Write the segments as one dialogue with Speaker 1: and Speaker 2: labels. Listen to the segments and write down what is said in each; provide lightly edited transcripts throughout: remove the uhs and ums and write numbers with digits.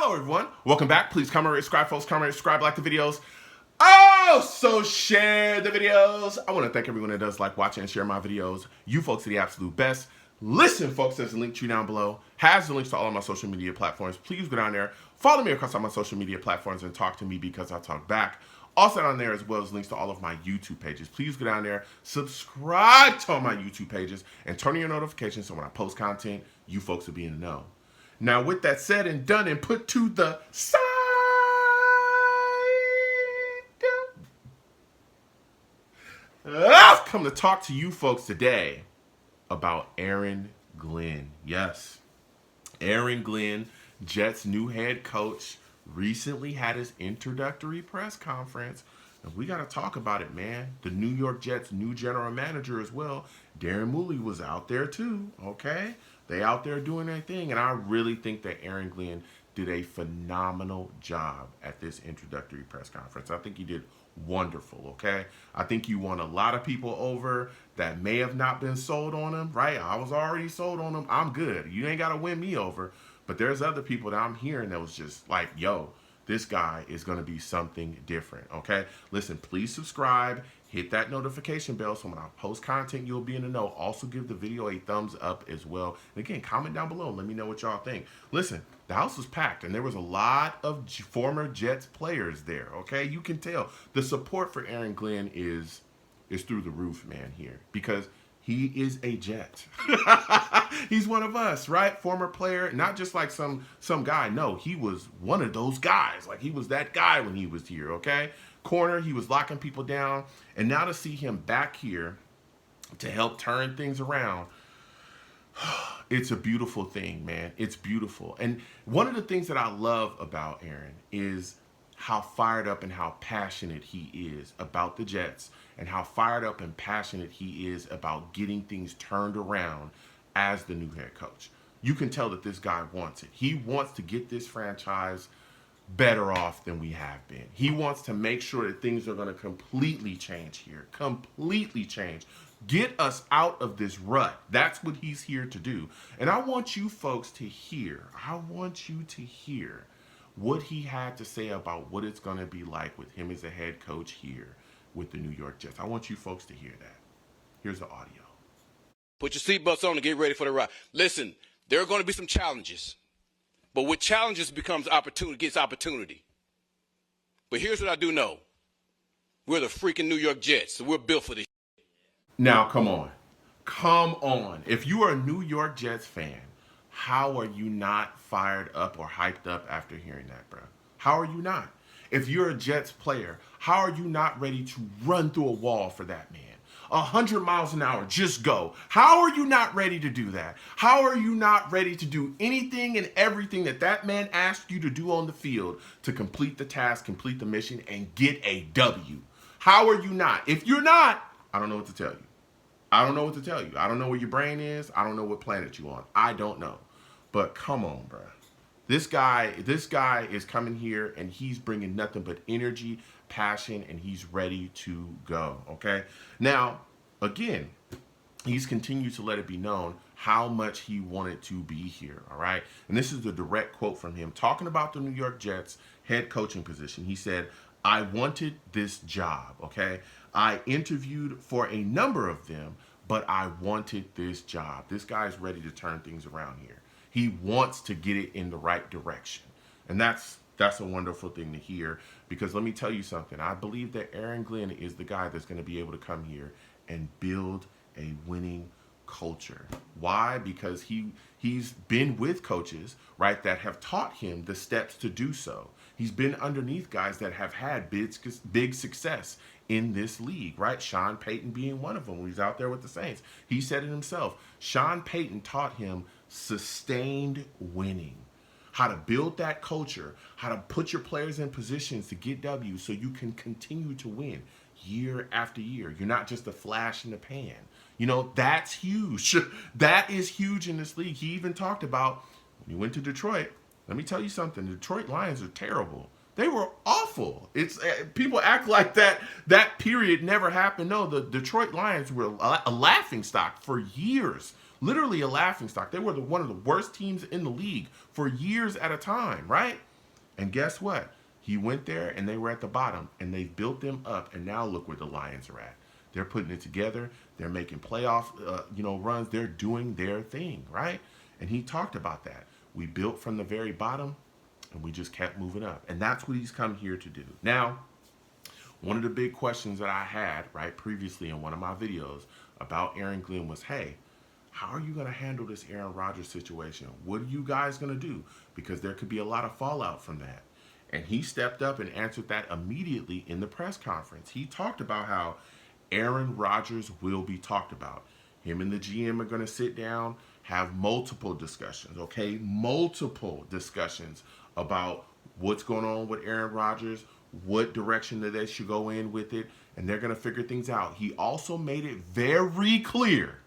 Speaker 1: Hello, everyone. Welcome back. Please comment, subscribe, folks. Comment, subscribe, like the videos. Also, share the videos. I want to thank everyone that does like, watch, and share my videos. You folks are the absolute best. Listen, folks, there's a link tree down below. Has the links to all of my social media platforms. Please go down there. Follow me across all my social media platforms and talk to me because I talk back. Also down there, as well as links to all of my YouTube pages. Please go down there, subscribe to all my YouTube pages, and turn on your notifications so when I post content, you folks will be in the know. Now, with that said and done and put to the side, I've come to talk to you folks today about Aaron Glenn. Yes, Aaron Glenn, Jets' new head coach, recently had his introductory press conference. And we got to talk about it, man. The New York Jets' new general manager as well, Darren Mooley, was out there too, okay? They out there doing their thing. And I really think that Aaron Glenn did a phenomenal job at this introductory press conference. I think he did wonderful, okay? I think you won a lot of people over that may have not been sold on him, right? I was already sold on him. I'm good. You ain't got to win me over. But there's other people that I'm hearing that was just like, yo, this guy is going to be something different, okay? Listen, please subscribe. Hit that notification bell so when I post content, you'll be in the know. Also, give the video a thumbs up as well. And again, comment down below and let me know what y'all think. Listen, the house was packed, and there was a lot of former Jets players there, okay? You can tell. The support for Aaron Glenn is through the roof, man, here. Because he is a Jet. He's one of us, right? Former player, not just like some guy. No, he was one of those guys. Like, he was that guy when he was here, okay? Corner, he was locking people down. And now to see him back here to help turn things around, it's a beautiful thing, man. It's beautiful. And one of the things that I love about Aaron is how fired up and how passionate he is about the Jets and how fired up and passionate he is about getting things turned around as the new head coach. You can tell that this guy wants it. He wants to get this franchise better off than we have been. He wants to make sure that things are going to completely change here. Completely change. Get us out of this rut. That's what he's here to do. And I want you folks to hear. I want you to hear what he had to say about what it's going to be like with him as a head coach here with the New York Jets. I want you folks to hear that. Here's the audio.
Speaker 2: Put your seatbelts on and get ready for the ride. Listen, there are going to be some challenges. But with challenges becomes opportunity, gets opportunity. But here's what I do know. We're the freaking New York Jets, so we're built for this.
Speaker 1: Now, come on. Come on. If you are a New York Jets fan, how are you not fired up or hyped up after hearing that, bro? How are you not? If you're a Jets player, how are you not ready to run through a wall for that man? 100 miles an hour, just go. How are you not ready to do that? How are you not ready to do anything and everything that man asked you to do on the field to complete the task, complete the mission, and get a W? How are you not? If you're not, I don't know what to tell you. I don't know what to tell you. I don't know where your brain is. I don't know what planet you're on. I don't know. But come on, bro. This guy is coming here and he's bringing nothing but energy, passion, and he's ready to go, okay? Now, again, he's continued to let it be known how much he wanted to be here, all right? And this is the direct quote from him talking about the New York Jets head coaching position. He said, I wanted this job, okay? I interviewed for a number of them, but I wanted this job. This guy's ready to turn things around here. He wants to get it in the right direction. And that's a wonderful thing to hear because let me tell you something. I believe that Aaron Glenn is the guy that's going to be able to come here and build a winning culture. Why? Because he's been with coaches, right, that have taught him the steps to do so. He's been underneath guys that have had big success in this league, right? Sean Payton being one of them when he's out there with the Saints. He said it himself. Sean Payton taught him sustained winning, how to build that culture, how to put your players in positions to get W's so you can continue to win year after year. You're not just a flash in the pan. You know, that's huge. That is huge in this league. He even talked about when he went to Detroit. Let me tell you something. The Detroit Lions are terrible. They were awful. It's people act like that period never happened. No, the Detroit Lions were a laughingstock for years. Literally a laughingstock. They were one of the worst teams in the league for years at a time, right? And guess what? He went there and they were at the bottom and they've built them up. And now look where the Lions are at. They're putting it together. They're making playoff, runs. They're doing their thing, right? And he talked about that. We built from the very bottom and we just kept moving up. And that's what he's come here to do. Now, one of the big questions that I had, right, previously in one of my videos about Aaron Glenn was, hey, how are you going to handle this Aaron Rodgers situation? What are you guys going to do? Because there could be a lot of fallout from that. And he stepped up and answered that immediately in the press conference. He talked about how Aaron Rodgers will be talked about. Him and the GM are going to sit down, have multiple discussions, okay? Multiple discussions about what's going on with Aaron Rodgers, what direction that they should go in with it, and they're going to figure things out. He also made it very clear,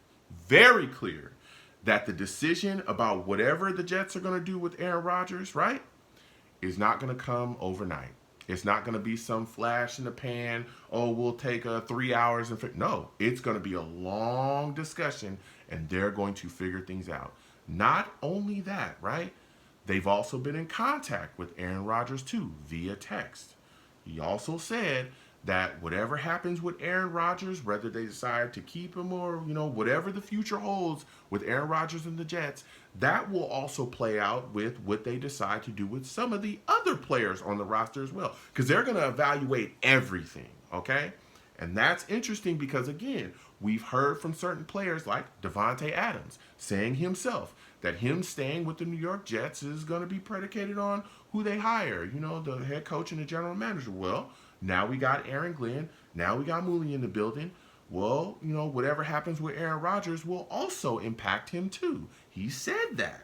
Speaker 1: that the decision about whatever the Jets are going to do with Aaron Rodgers, right, is not going to come overnight. It's not going to be some flash in the pan. Oh, we'll take 3 hours and no. It's going to be a long discussion, and they're going to figure things out. Not only that, right? They've also been in contact with Aaron Rodgers too via text. He also said that whatever happens with Aaron Rodgers, whether they decide to keep him or, whatever the future holds with Aaron Rodgers and the Jets, that will also play out with what they decide to do with some of the other players on the roster as well. Because they're going to evaluate everything, okay? And that's interesting because, again, we've heard from certain players like Devontae Adams saying himself that him staying with the New York Jets is going to be predicated on who they hire, the head coach and the general manager. Well, now we got Aaron Glenn. Now we got Mooney in the building. Well, whatever happens with Aaron Rodgers will also impact him too. He said that,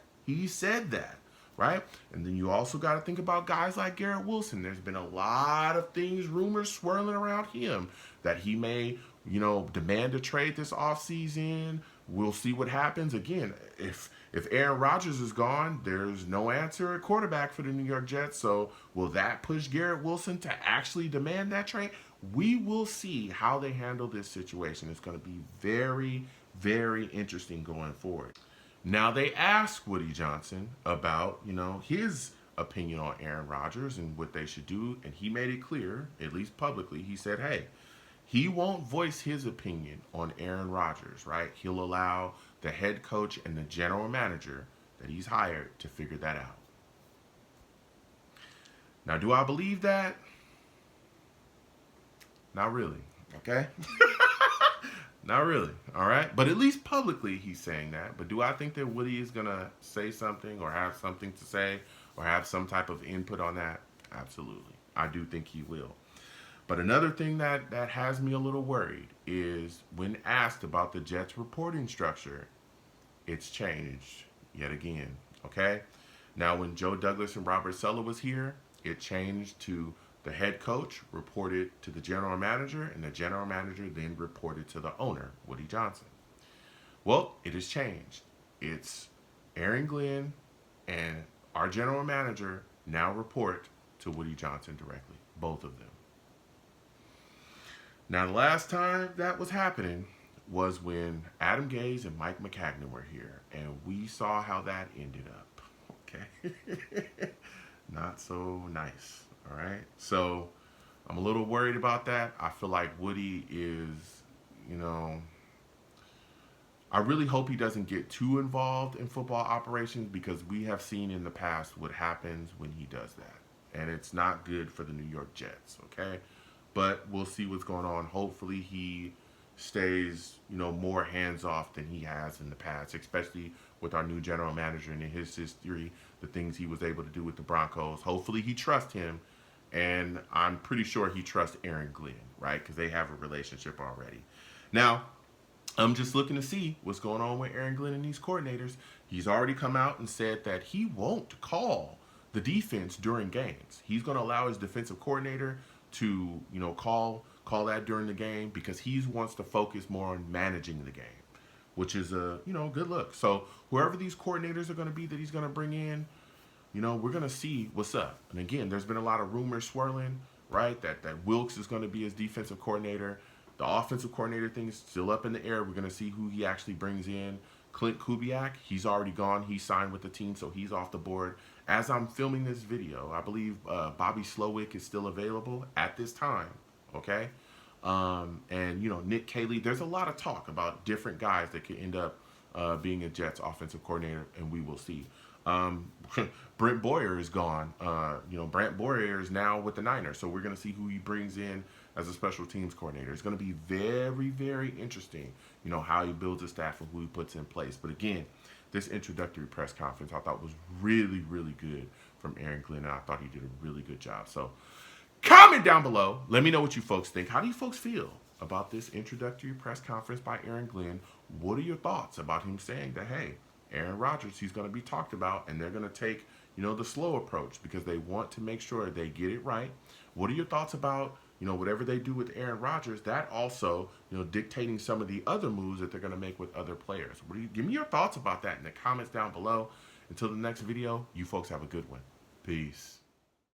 Speaker 1: right? And then you also got to think about guys like Garrett Wilson. There's been a lot of things, rumors swirling around him that he may, demand a trade this offseason. We'll see what happens. Again, if Aaron Rodgers is gone, there's no answer at quarterback for the New York Jets. So will that push Garrett Wilson to actually demand that trade? We will see how they handle this situation. It's going to be very, very interesting going forward. Now, they asked Woody Johnson about, his opinion on Aaron Rodgers and what they should do. And he made it clear, at least publicly, he said, hey, he won't voice his opinion on Aaron Rodgers, right? He'll allow the head coach and the general manager that he's hired to figure that out. Now, do I believe that? Not really, okay? Not really, all right? But at least publicly he's saying that. But do I think that Woody is going to say something or have something to say or have some type of input on that? Absolutely. I do think he will. But another thing that has me a little worried is when asked about the Jets' reporting structure, it's changed yet again, okay? Now, when Joe Douglas and Robert Saleh was here, it changed to the head coach reported to the general manager, and the general manager then reported to the owner, Woody Johnson. Well, it has changed. It's Aaron Glenn and our general manager now report to Woody Johnson directly, both of them. Now, the last time that was happening was when Adam Gase and Mike McCagnon were here, and we saw how that ended up, okay? Not so nice, all right? So I'm a little worried about that. I feel like Woody is, I really hope he doesn't get too involved in football operations because we have seen in the past what happens when he does that. And it's not good for the New York Jets, okay? But we'll see what's going on. Hopefully he stays, more hands-off than he has in the past, especially with our new general manager and in his history, the things he was able to do with the Broncos. Hopefully he trusts him, and I'm pretty sure he trusts Aaron Glenn, right? Because they have a relationship already. Now, I'm just looking to see what's going on with Aaron Glenn and these coordinators. He's already come out and said that he won't call the defense during games. He's going to allow his defensive coordinator to, call that during the game because he wants to focus more on managing the game, which is a, good look. So whoever these coordinators are going to be that he's going to bring in, we're going to see what's up. And again, there's been a lot of rumors swirling, right, that Wilkes is going to be his defensive coordinator. The offensive coordinator thing is still up in the air. We're going to see who he actually brings in. Clint Kubiak, he's already gone. He signed with the team, so he's off the board. As I'm filming this video, I believe Bobby Slowick is still available at this time. Okay. And, you know, Nick Caley, there's a lot of talk about different guys that could end up being a Jets offensive coordinator, and we will see. Um, Brent Boyer is gone. You know, Brent Boyer is now with the Niners, so we're going to see who he brings in as a special teams coordinator. It's going to be very, very interesting, you know, how he builds a staff and who he puts in place. But again, this introductory press conference I thought was really, really good from Aaron Glenn, and I thought he did a really good job. So comment down below. Let me know what you folks think. How do you folks feel about this introductory press conference by Aaron Glenn? What are your thoughts about him saying that, hey, Aaron Rodgers, he's going to be talked about, and they're going to take, you know, the slow approach because they want to make sure they get it right. What are your thoughts about, you know, whatever they do with Aaron Rodgers, that also, you know, dictating some of the other moves that they're going to make with other players? Give me your thoughts about that in the comments down below. Until the next video, you folks have a good one. Peace.